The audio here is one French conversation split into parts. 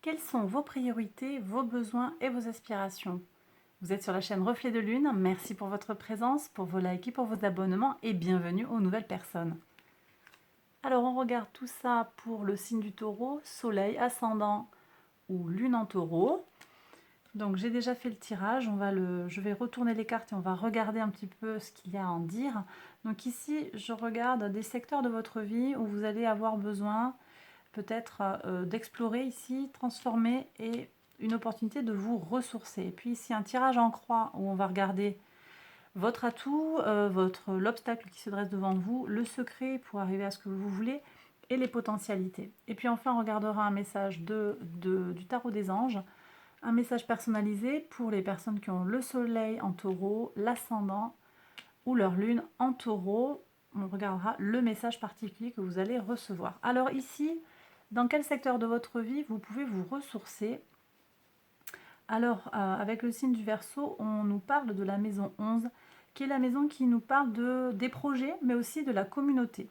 Quelles sont vos priorités, vos besoins et vos aspirations? Vous êtes sur la chaîne Reflet de Lune. Merci pour votre présence, pour vos likes et pour vos abonnements et bienvenue aux nouvelles personnes. Alors on regarde tout ça pour le signe du Taureau, Soleil, Ascendant ou Lune en Taureau. Donc j'ai déjà fait le tirage, je vais retourner les cartes et on va regarder un petit peu ce qu'il y a à en dire. Donc ici je regarde des secteurs de votre vie où vous allez avoir besoin peut-être d'explorer ici, transformer et une opportunité de vous ressourcer. Et puis ici un tirage en croix où on va regarder votre atout, l'obstacle qui se dresse devant vous, le secret pour arriver à ce que vous voulez et les potentialités. Et puis enfin on regardera un message du tarot des anges, un message personnalisé pour les personnes qui ont le soleil en taureau, l'ascendant ou leur lune en taureau. On regardera le message particulier que vous allez recevoir. Alors ici, dans quel secteur de votre vie vous pouvez vous ressourcer? Alors, avec le signe du Verseau, on nous parle de la maison 11, qui est la maison qui nous parle des projets, mais aussi de la communauté.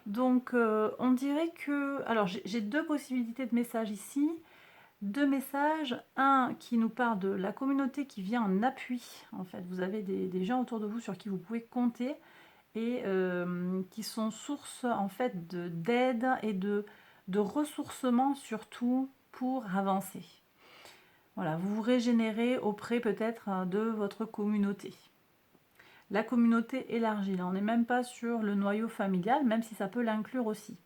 Donc, on dirait que... Alors, j'ai deux possibilités de messages ici. Deux messages. Un qui nous parle de la communauté qui vient en appui. En fait, vous avez des gens autour de vous sur qui vous pouvez compter et qui sont source en fait d'aide et de ressourcement surtout pour avancer. Voilà, vous vous régénérez auprès peut-être de votre communauté. La communauté élargie, là on n'est même pas sur le noyau familial, même si ça peut l'inclure aussi.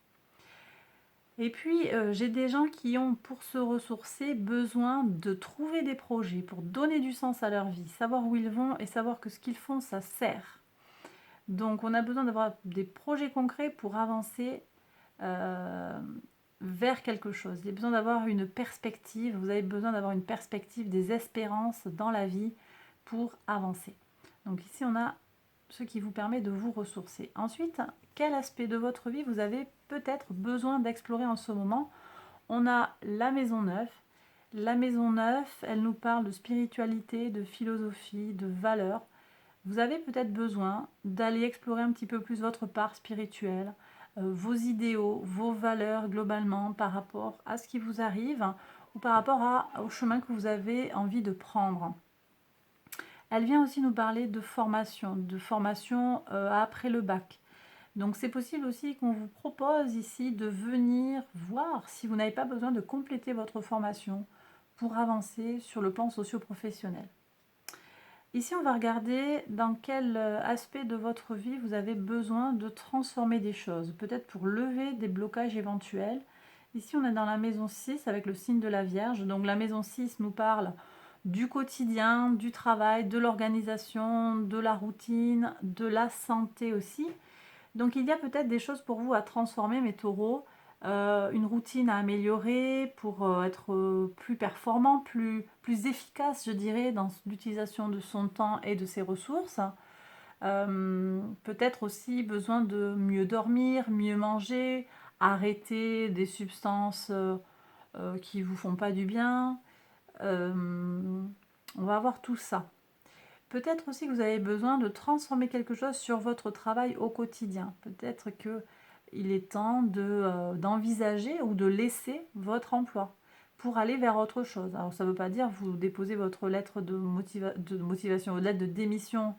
Et puis j'ai des gens qui ont pour se ressourcer besoin de trouver des projets pour donner du sens à leur vie, savoir où ils vont et savoir que ce qu'ils font ça sert. Donc on a besoin d'avoir des projets concrets pour avancer euh, vers quelque chose. Il y a besoin d'avoir une perspective, vous avez besoin d'avoir une perspective, des espérances dans la vie pour avancer. Donc ici on a ce qui vous permet de vous ressourcer. Ensuite, quel aspect de votre vie vous avez peut-être besoin d'explorer en ce moment? On a la maison 9. La maison 9, elle nous parle de spiritualité, de philosophie, de valeurs. Vous avez peut-être besoin d'aller explorer un petit peu plus votre part spirituelle, vos idéaux, vos valeurs globalement par rapport à ce qui vous arrive ou par rapport au chemin que vous avez envie de prendre. Elle vient aussi nous parler de formation après le bac. Donc c'est possible aussi qu'on vous propose ici de venir voir si vous n'avez pas besoin de compléter votre formation pour avancer sur le plan socio-professionnel. Ici, on va regarder dans quel aspect de votre vie vous avez besoin de transformer des choses, peut-être pour lever des blocages éventuels. Ici, on est dans la maison 6 avec le signe de la Vierge. Donc la maison 6 nous parle du quotidien, du travail, de l'organisation, de la routine, de la santé aussi. Donc il y a peut-être des choses pour vous à transformer, mes taureaux, une routine à améliorer pour être plus performant, plus efficace, je dirais, dans l'utilisation de son temps et de ses ressources. Peut-être aussi besoin de mieux dormir, mieux manger, arrêter des substances qui ne vous font pas du bien. On va voir tout ça. Peut-être aussi que vous avez besoin de transformer quelque chose sur votre travail au quotidien. Peut-être qu'il est temps d'envisager ou de laisser votre emploi pour aller vers autre chose. Alors ça ne veut pas dire vous déposez votre lettre de motivation, votre lettre de démission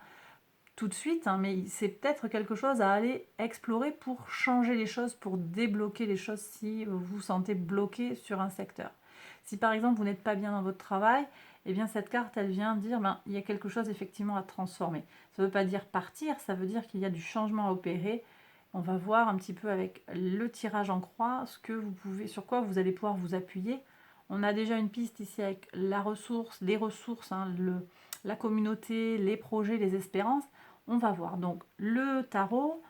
tout de suite, hein, mais c'est peut-être quelque chose à aller explorer pour changer les choses, pour débloquer les choses si vous vous sentez bloqué sur un secteur. Si par exemple vous n'êtes pas bien dans votre travail, eh bien cette carte elle vient dire il y a quelque chose effectivement à transformer. Ça ne veut pas dire partir, ça veut dire qu'il y a du changement à opérer. On va voir un petit peu avec le tirage en croix sur quoi vous allez pouvoir vous appuyer. On a déjà une piste ici avec la ressource, les ressources, hein, la communauté, les projets, les espérances. On va voir. Donc le tarot,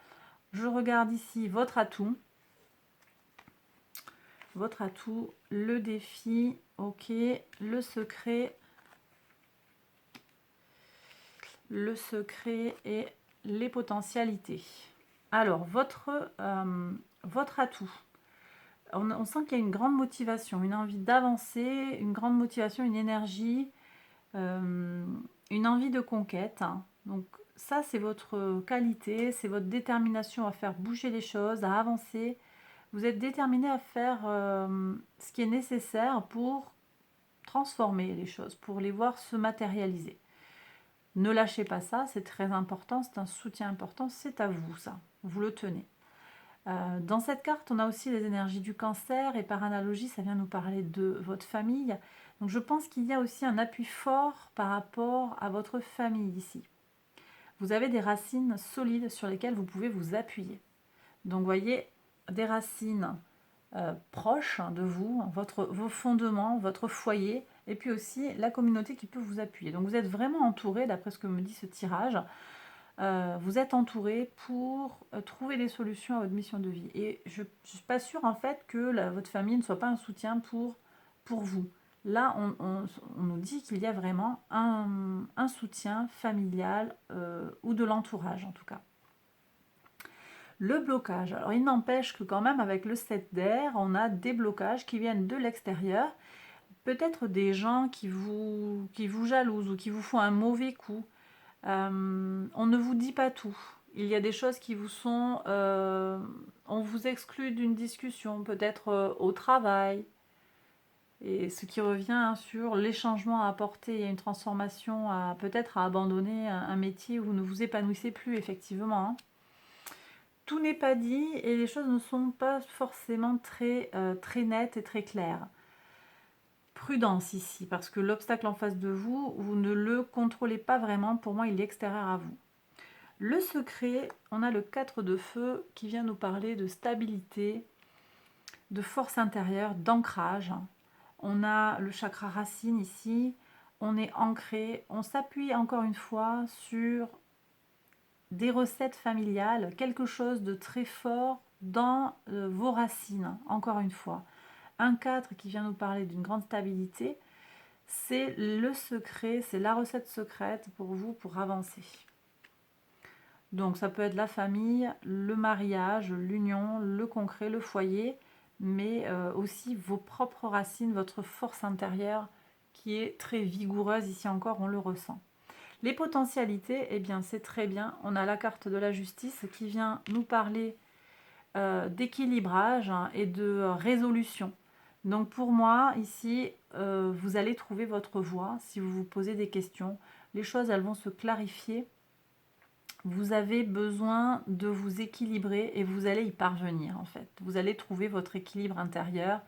je regarde ici votre atout. Votre atout, le défi, ok, le secret et les potentialités. Alors, votre atout, on sent qu'il y a une grande motivation, une envie d'avancer, une grande motivation, une énergie, une envie de conquête. Donc ça, c'est votre qualité, c'est votre détermination à faire bouger les choses, à avancer. Vous êtes déterminé à faire ce qui est nécessaire pour transformer les choses, pour les voir se matérialiser. Ne lâchez pas ça, c'est très important, c'est un soutien important, c'est à vous ça, vous le tenez. Dans cette carte, on a aussi les énergies du cancer et par analogie, ça vient nous parler de votre famille. Donc je pense qu'il y a aussi un appui fort par rapport à votre famille ici. Vous avez des racines solides sur lesquelles vous pouvez vous appuyer. Donc vous voyez, des racines proches de vous, vos fondements, votre foyer, et puis aussi la communauté qui peut vous appuyer. Donc vous êtes vraiment entouré, d'après ce que me dit ce tirage, vous êtes entouré pour trouver des solutions à votre mission de vie. Et je ne suis pas sûre en fait que votre famille ne soit pas un soutien pour vous. Là, on nous dit qu'il y a vraiment un soutien familial ou de l'entourage en tout cas. Le blocage. Alors il n'empêche que quand même avec le 7 d'air, on a des blocages qui viennent de l'extérieur. Peut-être des gens qui vous jalousent ou qui vous font un mauvais coup. On ne vous dit pas tout. Il y a des choses qui vous sont... on vous exclut d'une discussion, peut-être au travail. Et ce qui revient sur les changements à apporter. Il y a une transformation peut-être à abandonner un métier où vous ne vous épanouissez plus, effectivement. Hein. Tout n'est pas dit et les choses ne sont pas forcément très nettes et très claires. Prudence ici, parce que l'obstacle en face de vous, vous ne le contrôlez pas vraiment. Pour moi, il est extérieur à vous. Le secret, on a le 4 de feu qui vient nous parler de stabilité, de force intérieure, d'ancrage. On a le chakra racine ici, on est ancré, on s'appuie encore une fois sur des recettes familiales, quelque chose de très fort dans vos racines, encore une fois. Un 4 qui vient nous parler d'une grande stabilité, c'est le secret, c'est la recette secrète pour vous pour avancer. Donc ça peut être la famille, le mariage, l'union, le concret, le foyer, mais aussi vos propres racines, votre force intérieure qui est très vigoureuse, ici encore on le ressent. Les potentialités, eh bien c'est très bien, on a la carte de la justice qui vient nous parler d'équilibrage et de résolution. Donc pour moi, ici, vous allez trouver votre voie si vous vous posez des questions. Les choses, elles vont se clarifier. Vous avez besoin de vous équilibrer et vous allez y parvenir en fait. Vous allez trouver votre équilibre intérieur.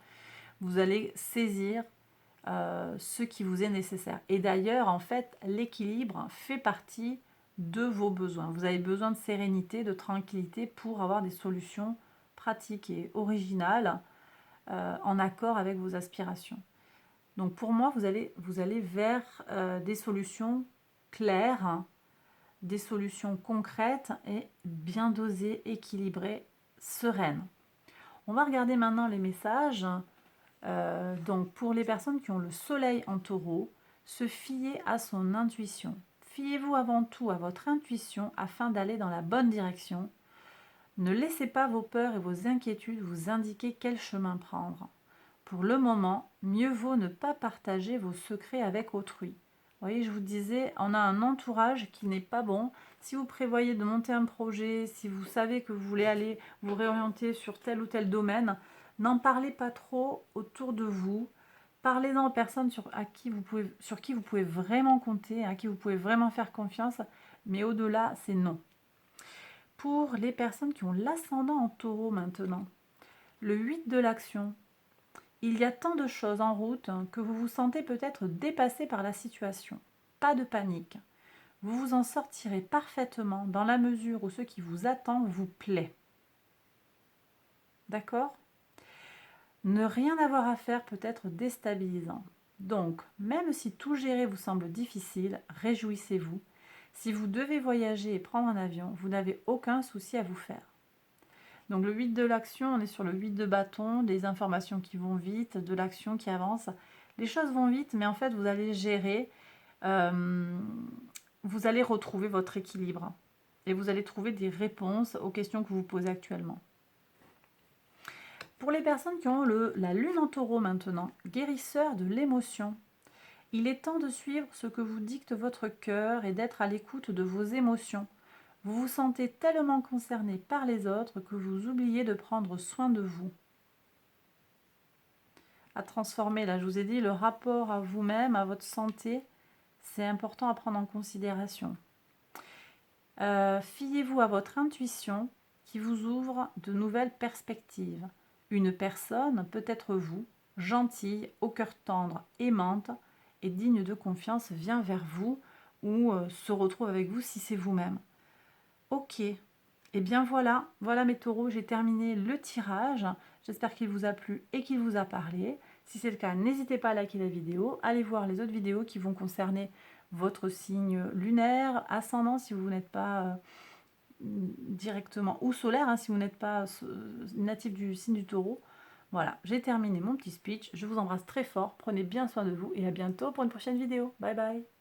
Vous allez saisir ce qui vous est nécessaire. Et d'ailleurs, en fait, l'équilibre fait partie de vos besoins. Vous avez besoin de sérénité, de tranquillité pour avoir des solutions pratiques et originales en accord avec vos aspirations. Donc pour moi, vous allez vers des solutions claires, des solutions concrètes et bien dosées, équilibrées, sereines. On va regarder maintenant les messages. Donc pour les personnes qui ont le soleil en taureau, se fier à son intuition. Fiez-vous avant tout à votre intuition afin d'aller dans la bonne direction. Ne laissez pas vos peurs et vos inquiétudes vous indiquer quel chemin prendre. Pour le moment, mieux vaut ne pas partager vos secrets avec autrui. Vous voyez, je vous disais, on a un entourage qui n'est pas bon. Si vous prévoyez de monter un projet, si vous savez que vous voulez aller vous réorienter sur tel ou tel domaine, n'en parlez pas trop autour de vous. Parlez-en aux personnes sur qui vous pouvez vraiment compter, à qui vous pouvez vraiment faire confiance. Mais au-delà, c'est non. Pour les personnes qui ont l'ascendant en taureau maintenant, le 8 de l'action, il y a tant de choses en route que vous vous sentez peut-être dépassé par la situation. Pas de panique. Vous vous en sortirez parfaitement dans la mesure où ce qui vous attend vous plaît. D'accord ? Ne rien avoir à faire peut être déstabilisant. Donc, même si tout gérer vous semble difficile, réjouissez-vous. Si vous devez voyager et prendre un avion, vous n'avez aucun souci à vous faire. Donc le 8 de l'action, on est sur le 8 de bâton, des informations qui vont vite, de l'action qui avance. Les choses vont vite, mais en fait, vous allez gérer, vous allez retrouver votre équilibre. Et vous allez trouver des réponses aux questions que vous vous posez actuellement. Pour les personnes qui ont la lune en taureau maintenant, guérisseur de l'émotion, il est temps de suivre ce que vous dicte votre cœur et d'être à l'écoute de vos émotions. Vous vous sentez tellement concerné par les autres que vous oubliez de prendre soin de vous. à transformer. Là, je vous ai dit, le rapport à vous-même, à votre santé, c'est important à prendre en considération. Fiez-vous à votre intuition qui vous ouvre de nouvelles perspectives. Une personne, peut-être vous, gentille, au cœur tendre, aimante et digne de confiance, vient vers vous ou se retrouve avec vous si c'est vous-même. Ok, et bien voilà, voilà mes taureaux, j'ai terminé le tirage. J'espère qu'il vous a plu et qu'il vous a parlé. Si c'est le cas, n'hésitez pas à liker la vidéo. Allez voir les autres vidéos qui vont concerner votre signe lunaire, ascendant si vous n'êtes pas directement, ou solaire hein, si vous n'êtes pas natif du signe du taureau. Voilà, j'ai terminé mon petit speech. Je vous embrasse très fort. Prenez bien soin de vous et à bientôt pour une prochaine vidéo. Bye bye.